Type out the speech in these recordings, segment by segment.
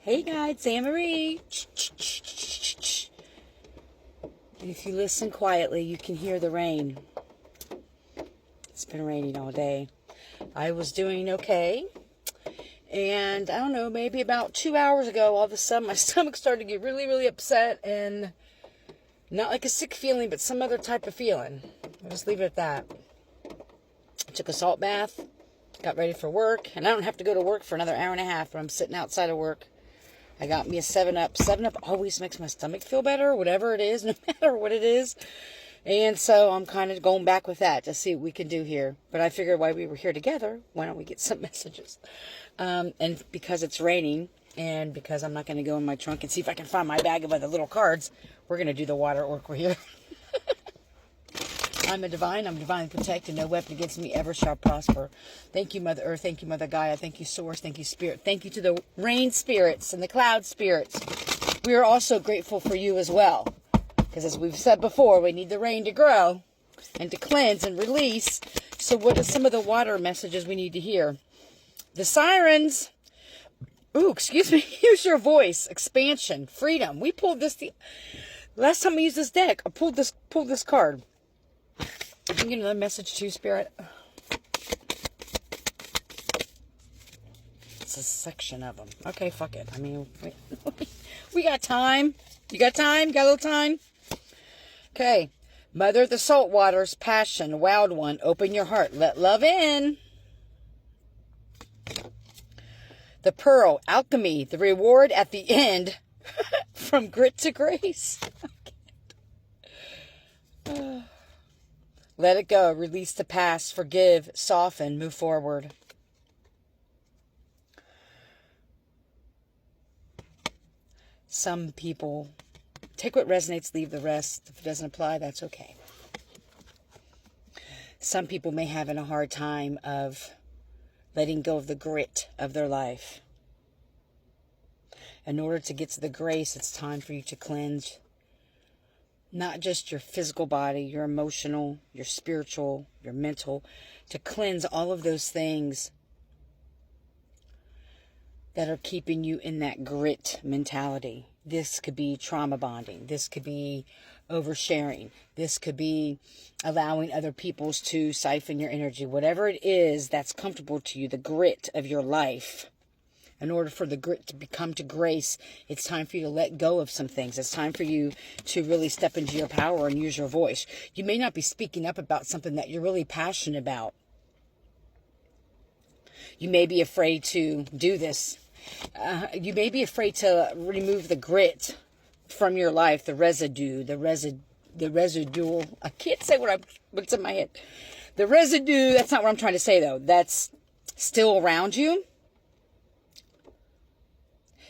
Hey guys, it's Anne Marie. And if you listen quietly, you can hear the rain. It's been raining all day. I was doing okay. And I don't know, maybe about 2 hours ago, all of a sudden my stomach started to get really, really upset. And not like a sick feeling, but some other type of feeling. I'll just leave it at that. I took a salt bath, got ready for work. And I don't have to go to work for another hour and a half, but I'm sitting outside of work. I got me a 7-Up. 7-Up always makes my stomach feel better, whatever it is, no matter what it is. And so I'm kind of going back with that to see what we can do here. But I figured while we were here together, why don't we get some messages? And because it's raining and because I'm not going to go in my trunk and see if I can find my bag of other little cards, we're going to do the water oracle here. I'm divinely protected. No weapon against me ever shall prosper. Thank you, Mother Earth. Thank you, Mother Gaia. Thank you, Source. Thank you, Spirit. Thank you to the rain spirits and the cloud spirits. We are also grateful for you as well. Because as we've said before, we need the rain to grow and to cleanse and release. So what are some of the water messages we need to hear? The sirens. Ooh, excuse me. Use your voice. Expansion. Freedom. We pulled this. Last time I used this deck, I pulled this card. Can you get another message too, Spirit? It's a section of them. Okay, fuck it. I mean, we got time. You got time? Got a little time? Okay. Mother of the salt waters, passion, wild one, open your heart. Let love in. The pearl, alchemy, the reward at the end. From grit to grace. Let it go. Release the past. Forgive. Soften. Move forward. Some people take what resonates, leave the rest. If it doesn't apply, that's okay. Some people may have a hard time of letting go of the grit of their life. In order to get to the grace, it's time for you to cleanse not just your physical body, your emotional, your spiritual, your mental, to cleanse all of those things that are keeping you in that grit mentality. This could be trauma bonding. This could be oversharing. This could be allowing other people's to siphon your energy. Whatever it is that's comfortable to you, the grit of your life. In order for the grit to become to grace, it's time for you to let go of some things. It's time for you to really step into your power and use your voice. You may not be speaking up about something that you're really passionate about. You may be afraid to do this. You may be afraid to remove the grit from your life, the residue, the residual. I can't say what's in my head. The residue, that's not what I'm trying to say though. That's still around you.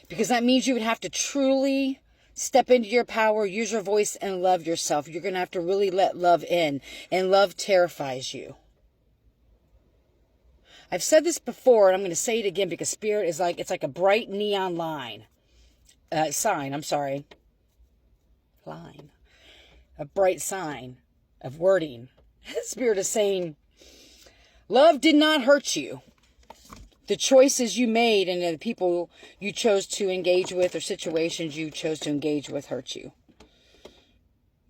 Because that means you would have to truly step into your power, use your voice, and love yourself. You're going to have to really let love in. And love terrifies you. I've said this before, and I'm going to say it again because Spirit is it's like a bright neon line. Sign. Line. A bright sign of wording. Spirit is saying, love did not hurt you. The choices you made and the people you chose to engage with or situations you chose to engage with hurt you.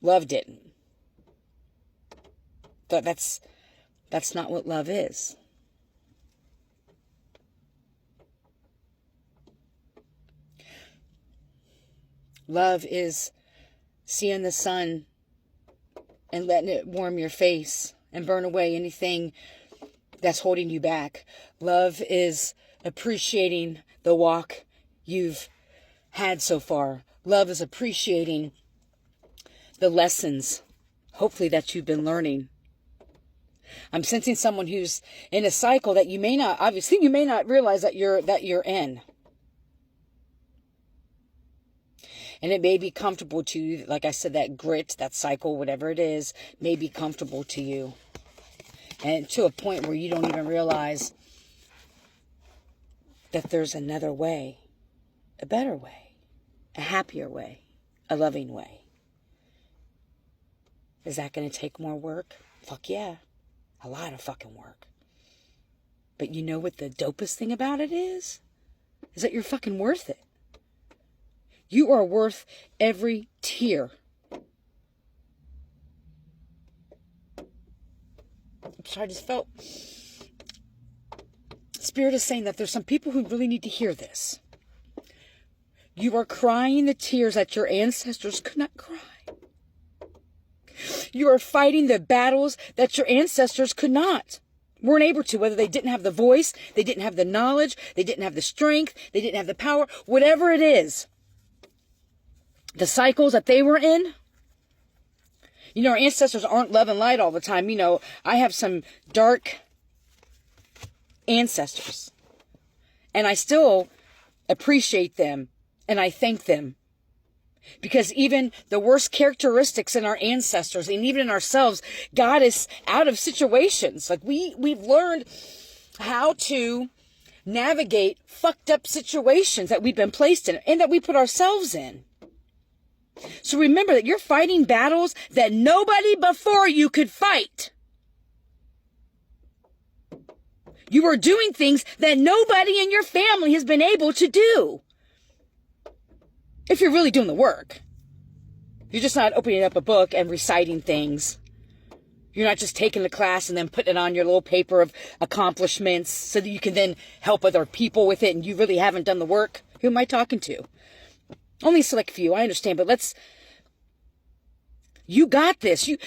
Love didn't. But that's not what love is. Love is seeing the sun and letting it warm your face and burn away anything that's holding you back. Love is appreciating the walk you've had so far. Love is appreciating the lessons, hopefully, that you've been learning. I'm sensing someone who's in a cycle that you may not realize that you're in. And it may be comfortable to you, like I said, that grit, that cycle, whatever it is, may be comfortable to you. And to a point where you don't even realize that there's another way, a better way, a happier way, a loving way. Is that going to take more work? Fuck yeah. A lot of fucking work. But you know what the dopest thing about it is? Is that you're fucking worth it. You are worth every tear. So I just felt Spirit is saying that there's some people who really need to hear this. You are crying the tears that your ancestors could not cry. You are fighting the battles that your ancestors weren't able to, whether they didn't have the voice, they didn't have the knowledge, they didn't have the strength, they didn't have the power, whatever it is. The cycles that they were in. You know, our ancestors aren't love and light all the time. You know, I have some dark ancestors. And I still appreciate them and I thank them. Because even the worst characteristics in our ancestors and even in ourselves got us out of situations. Like we've learned how to navigate fucked up situations that we've been placed in and that we put ourselves in. So remember that you're fighting battles that nobody before you could fight. You are doing things that nobody in your family has been able to do. If you're really doing the work. You're just not opening up a book and reciting things. You're not just taking the class and then putting it on your little paper of accomplishments so that you can then help other people with it and you really haven't done the work. Who am I talking to? Only a select few, I understand, but you got this. You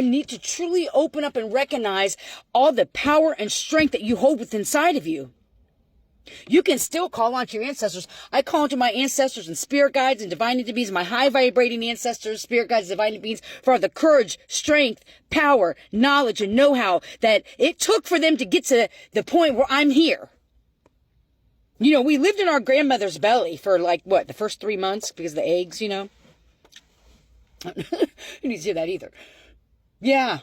need to truly open up and recognize all the power and strength that you hold within inside of you. You can still call on to your ancestors. I call on to my ancestors and spirit guides and divine beings, my high vibrating ancestors, spirit guides, divine beings, for the courage, strength, power, knowledge, and know-how that it took for them to get to the point where I'm here. You know, we lived in our grandmother's belly for the first 3 months because of the eggs, you know. You need to hear that either. Yeah.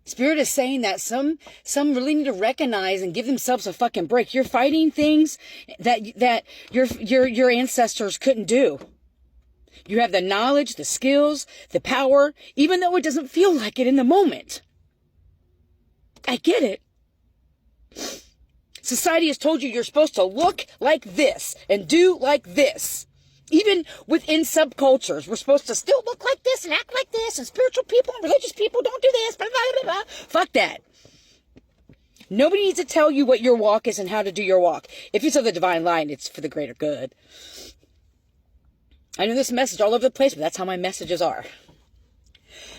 Spirit is saying that some really need to recognize and give themselves a fucking break. You're fighting things that your ancestors couldn't do. You have the knowledge, the skills, the power, even though it doesn't feel like it in the moment. I get it. Society has told you you're supposed to look like this and do like this. Even within subcultures, we're supposed to still look like this and act like this, and spiritual people and religious people don't do this, blah, blah, blah, blah. Fuck that. Nobody needs to tell you what your walk is and how to do your walk. If it's of the divine line, it's for the greater good. I know this message all over the place, but that's how my messages are.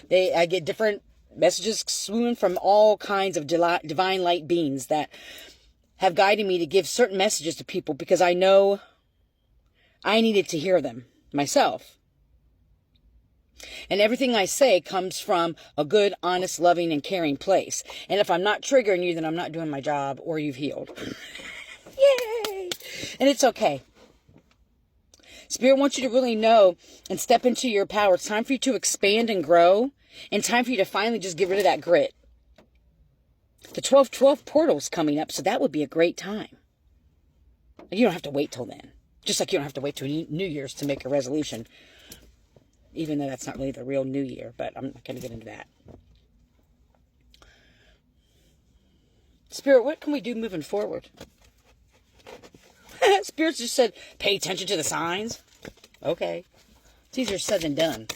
I get different messages swooping from all kinds of divine light beings that have guided me to give certain messages to people because I know I needed to hear them myself. And everything I say comes from a good, honest, loving, and caring place. And if I'm not triggering you, then I'm not doing my job or you've healed. Yay! And it's okay. Spirit wants you to really know and step into your power. It's time for you to expand and grow. And time for you to finally just get rid of that grit. The 12/12 portal's coming up, so that would be a great time. You don't have to wait till then. Just like you don't have to wait till New Year's to make a resolution. Even though that's not really the real New Year, but I'm not going to get into that. Spirit, what can we do moving forward? Spirit just said, pay attention to the signs. Okay. It's easier said than done.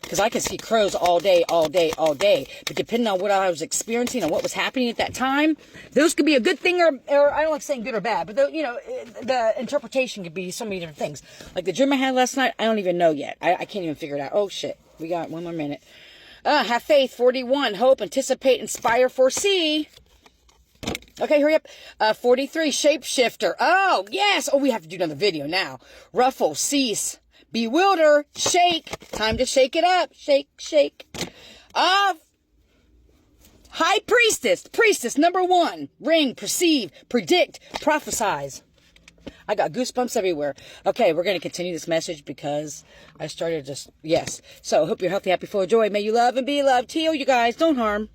Because I can see crows all day. But depending on what I was experiencing and what was happening at that time, those could be a good thing or I don't like saying good or bad. But, the interpretation could be so many different things. Like the dream I had last night, I don't even know yet. I can't even figure it out. Oh, shit. We got one more minute. Have faith, 41. Hope, anticipate, inspire, foresee. Okay, hurry up. 43, shapeshifter. Oh, yes. Oh, we have to do another video now. Ruffle, cease. Bewilder, shake. Time to shake it up. Shake, shake. High priestess, number 1. Ring, perceive, predict, prophesize. I got goosebumps everywhere. Okay, we're going to continue this message because I started yes. So, hope you're healthy, happy, full of joy. May you love and be loved. Heal, you guys. Don't harm.